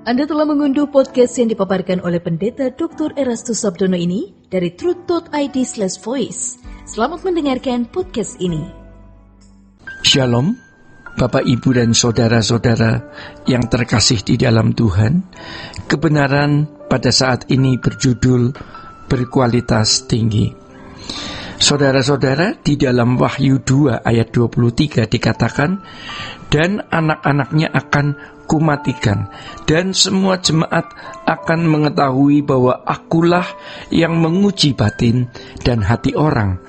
Anda telah mengunduh podcast yang dipaparkan oleh Pendeta Dr. Erastus Sabdono ini dari truth.id/voice. Selamat mendengarkan podcast ini. Shalom, Bapak, Ibu, dan saudara-saudara yang terkasih di dalam Tuhan. Kebenaran pada saat ini berjudul berkualitas tinggi. Saudara-saudara, di dalam Wahyu 2 ayat 23 dikatakan, dan anak-anaknya akan kumatikan, dan semua jemaat akan mengetahui bahwa akulah yang menguji batin dan hati orang,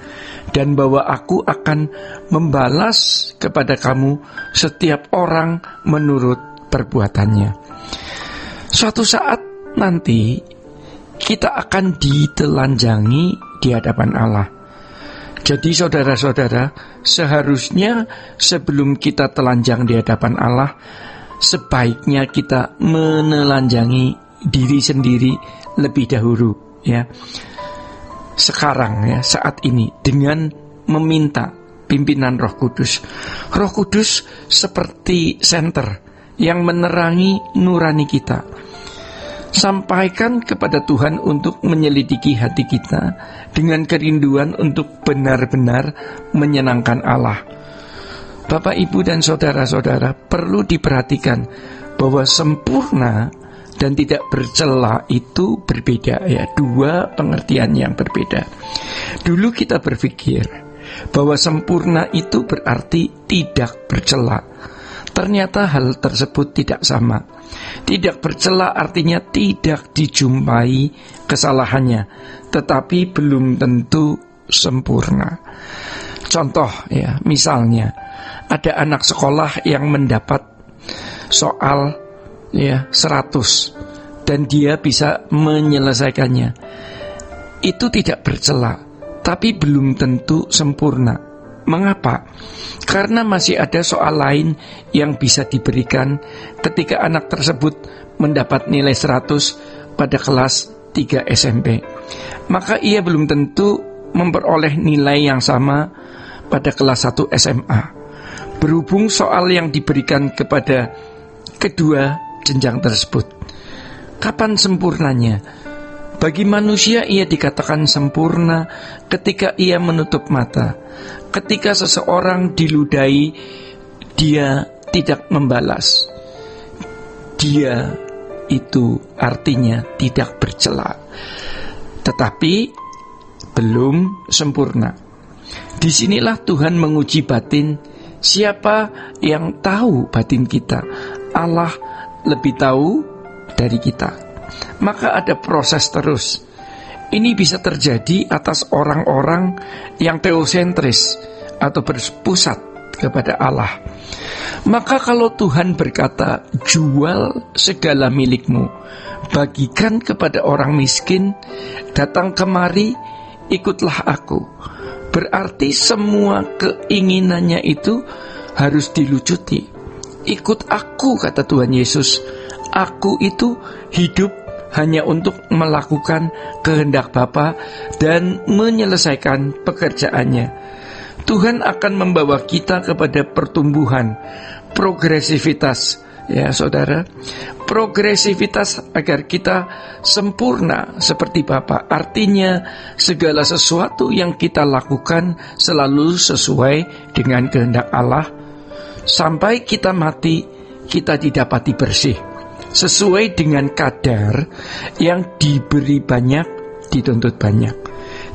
dan bahwa aku akan membalas kepada kamu setiap orang menurut perbuatannya. Suatu saat nanti kita akan ditelanjangi di hadapan Allah. Jadi saudara-saudara, seharusnya sebelum kita telanjang di hadapan Allah, sebaiknya kita menelanjangi diri sendiri lebih dahulu, ya. Sekarang, ya, saat ini, dengan meminta pimpinan Roh Kudus. Roh Kudus seperti senter yang menerangi nurani kita. Sampaikan kepada Tuhan untuk menyelidiki hati kita dengan kerinduan untuk benar-benar menyenangkan Allah. Bapak, Ibu, dan saudara-saudara, perlu diperhatikan bahwa sempurna dan tidak bercela itu berbeda, ya, dua pengertian yang berbeda. Dulu kita berpikir bahwa sempurna itu berarti tidak bercela. Ternyata hal tersebut tidak sama. Tidak bercela artinya tidak dijumpai kesalahannya, tetapi belum tentu sempurna. Contoh, ya, misalnya ada anak sekolah yang mendapat soal, ya, 100 dan dia bisa menyelesaikannya. Itu tidak bercela, tapi belum tentu sempurna. Mengapa? Karena masih ada soal lain yang bisa diberikan ketika anak tersebut mendapat nilai 100 pada kelas 3 SMP. Maka ia belum tentu memperoleh nilai yang sama pada kelas 1 SMA. Berhubung soal yang diberikan kepada kedua jenjang tersebut. Kapan sempurnanya? Bagi manusia ia dikatakan sempurna ketika ia menutup mata. Ketika seseorang diludahi, dia tidak membalas. Dia itu artinya tidak bercela. Tetapi belum sempurna. Disinilah Tuhan menguji batin. Siapa yang tahu batin kita? Allah lebih tahu dari kita. Maka ada proses terus. Ini bisa terjadi atas orang-orang yang teosentris atau berpusat kepada Allah. Maka kalau Tuhan berkata, jual segala milikmu, bagikan kepada orang miskin, datang kemari, ikutlah aku. Berarti semua keinginannya itu harus dilucuti. Ikut aku, kata Tuhan Yesus. Aku itu hidup hanya untuk melakukan kehendak Bapa dan menyelesaikan pekerjaannya. Tuhan akan membawa kita kepada pertumbuhan, progresivitas, ya saudara. Progresivitas agar kita sempurna seperti Bapa. Artinya segala sesuatu yang kita lakukan selalu sesuai dengan kehendak Allah. Sampai kita mati, kita didapati bersih. Sesuai dengan kadar yang diberi banyak, dituntut banyak.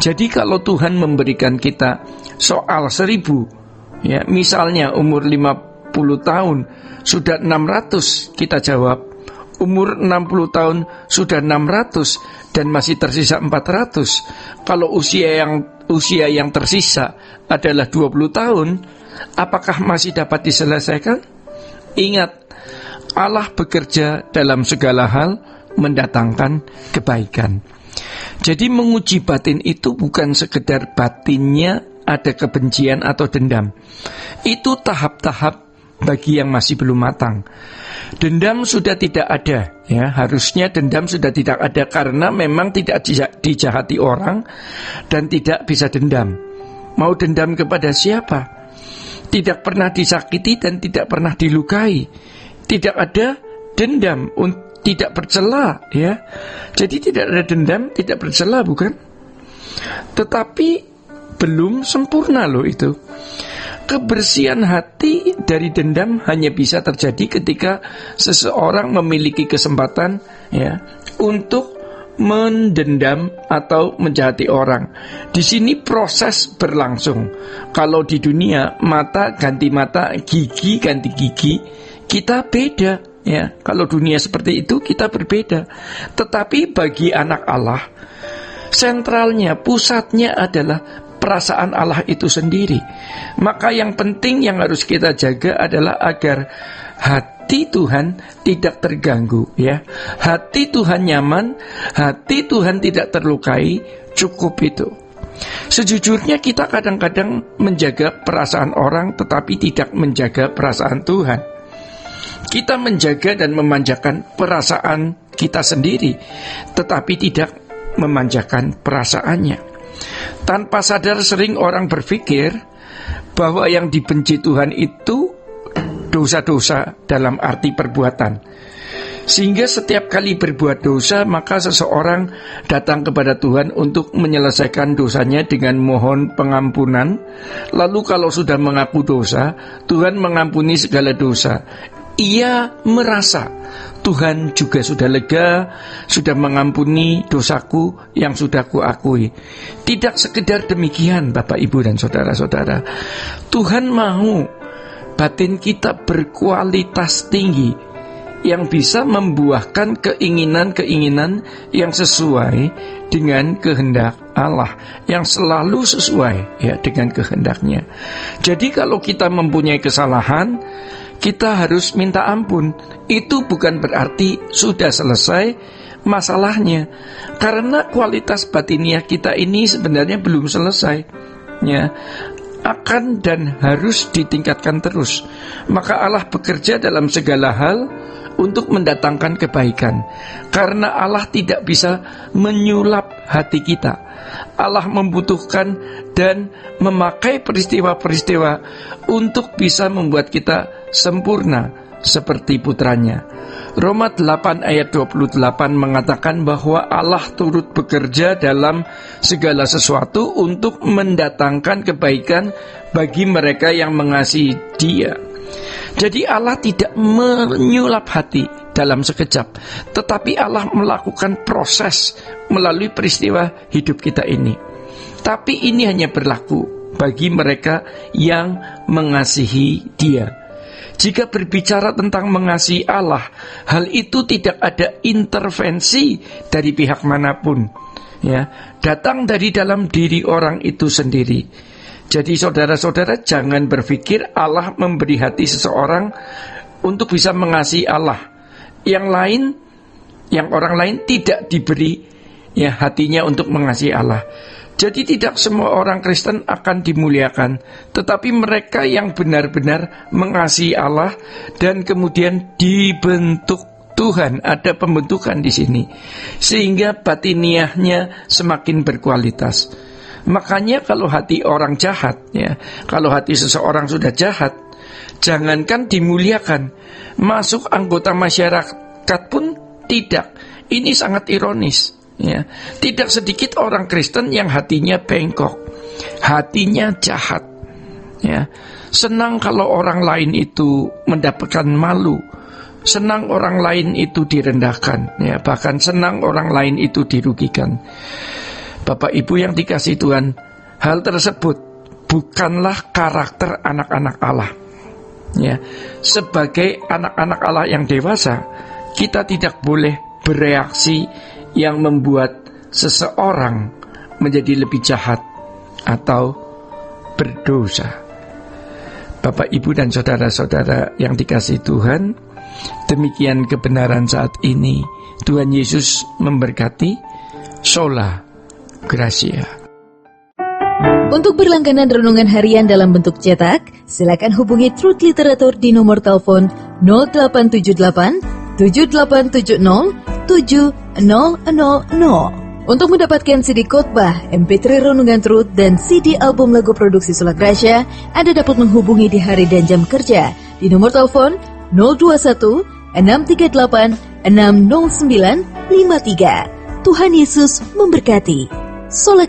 Jadi kalau Tuhan memberikan kita soal 1000, ya, misalnya umur 50 tahun sudah 600 kita jawab, umur 60 tahun sudah 600 dan masih tersisa 400. Kalau usia yang tersisa adalah 20 tahun, apakah masih dapat diselesaikan? Ingat, Allah bekerja dalam segala hal mendatangkan kebaikan. Jadi menguji batin itu bukan sekedar batinnya ada kebencian atau dendam. Itu tahap-tahap bagi yang masih belum matang. Dendam sudah tidak ada, ya, harusnya dendam sudah tidak ada karena memang tidak dijahati orang dan tidak bisa dendam. Mau dendam kepada siapa? Tidak pernah disakiti dan tidak pernah dilukai. Tidak ada dendam tidak bercela, ya. Jadi tidak ada dendam, tidak bercela, bukan? Tetapi belum sempurna loh itu. Kebersihan hati dari dendam hanya bisa terjadi ketika seseorang memiliki kesempatan, ya, untuk mendendam atau menjahati orang. Di sini proses berlangsung. Kalau di dunia mata ganti mata, gigi ganti gigi, kita beda, ya. Kalau dunia seperti itu kita berbeda. Tetapi bagi anak Allah, sentralnya, pusatnya adalah perasaan Allah itu sendiri. Maka yang penting yang harus kita jaga adalah agar hati Tuhan tidak terganggu, ya. Hati Tuhan nyaman, hati Tuhan tidak terlukai, cukup itu. Sejujurnya kita kadang-kadang menjaga perasaan orang tetapi tidak menjaga perasaan Tuhan. Kita menjaga dan memanjakan perasaan kita sendiri tetapi tidak memanjakan perasaannya. Tanpa sadar sering orang berpikir bahwa yang dibenci Tuhan itu dosa-dosa dalam arti perbuatan. Sehingga setiap kali berbuat dosa, maka seseorang datang kepada Tuhan untuk menyelesaikan dosanya dengan mohon pengampunan. Lalu kalau sudah mengaku dosa, Tuhan mengampuni segala dosa. Ia merasa Tuhan juga sudah lega, sudah mengampuni dosaku yang sudah kuakui. Tidak sekedar demikian, Bapak, Ibu, dan saudara-saudara. Tuhan mau batin kita berkualitas tinggi yang bisa membuahkan keinginan-keinginan yang sesuai dengan kehendak Allah, yang selalu sesuai, ya, dengan kehendaknya. Jadi kalau kita mempunyai kesalahan, kita harus minta ampun. Itu bukan berarti sudah selesai masalahnya, karena kualitas batiniah kita ini sebenarnya belum selesai, ya. Akan dan harus ditingkatkan terus. Maka Allah bekerja dalam segala hal untuk mendatangkan kebaikan, karena Allah tidak bisa menyulap hati kita. Allah membutuhkan dan memakai peristiwa-peristiwa untuk bisa membuat kita sempurna seperti putranya. Roma 8 ayat 28 mengatakan bahwa Allah turut bekerja dalam segala sesuatu untuk mendatangkan kebaikan bagi mereka yang mengasihi Dia. Jadi Allah tidak menyulap hati dalam sekejap, tetapi Allah melakukan proses melalui peristiwa hidup kita ini. Tapi ini hanya berlaku bagi mereka yang mengasihi Dia. Jika berbicara tentang mengasihi Allah, hal itu tidak ada intervensi dari pihak manapun, ya, datang dari dalam diri orang itu sendiri. Jadi saudara-saudara, jangan berpikir Allah memberi hati seseorang untuk bisa mengasihi Allah. Yang orang lain tidak diberi, ya, hatinya untuk mengasihi Allah. Jadi tidak semua orang Kristen akan dimuliakan, tetapi mereka yang benar-benar mengasihi Allah dan kemudian dibentuk Tuhan. Ada pembentukan di sini, sehingga batiniahnya semakin berkualitas. Makanya kalau hati orang jahat, ya, kalau hati seseorang sudah jahat, jangankan dimuliakan, masuk anggota masyarakat pun tidak. Ini sangat ironis, ya. Tidak sedikit orang Kristen yang hatinya bengkok, hatinya jahat, ya. Senang kalau orang lain itu mendapatkan malu, senang orang lain itu direndahkan, ya. Bahkan senang orang lain itu dirugikan. Bapak Ibu yang dikasihi Tuhan, hal tersebut bukanlah karakter anak-anak Allah, ya. Sebagai anak-anak Allah yang dewasa, kita tidak boleh bereaksi yang membuat seseorang menjadi lebih jahat atau berdosa. Bapak, Ibu, dan saudara-saudara yang dikasihi Tuhan, demikian kebenaran saat ini. Tuhan Yesus memberkati. Sola Gracia. Untuk berlangganan renungan harian dalam bentuk cetak, silakan hubungi Truth Literatur di nomor telepon 0878 7870 7000. Untuk mendapatkan CD khotbah, MP3 renungan Truth, dan CD album lagu produksi Sola Gracia, Anda dapat menghubungi di hari dan jam kerja di nomor telepon 021 638 60953. Tuhan Yesus memberkati. Sola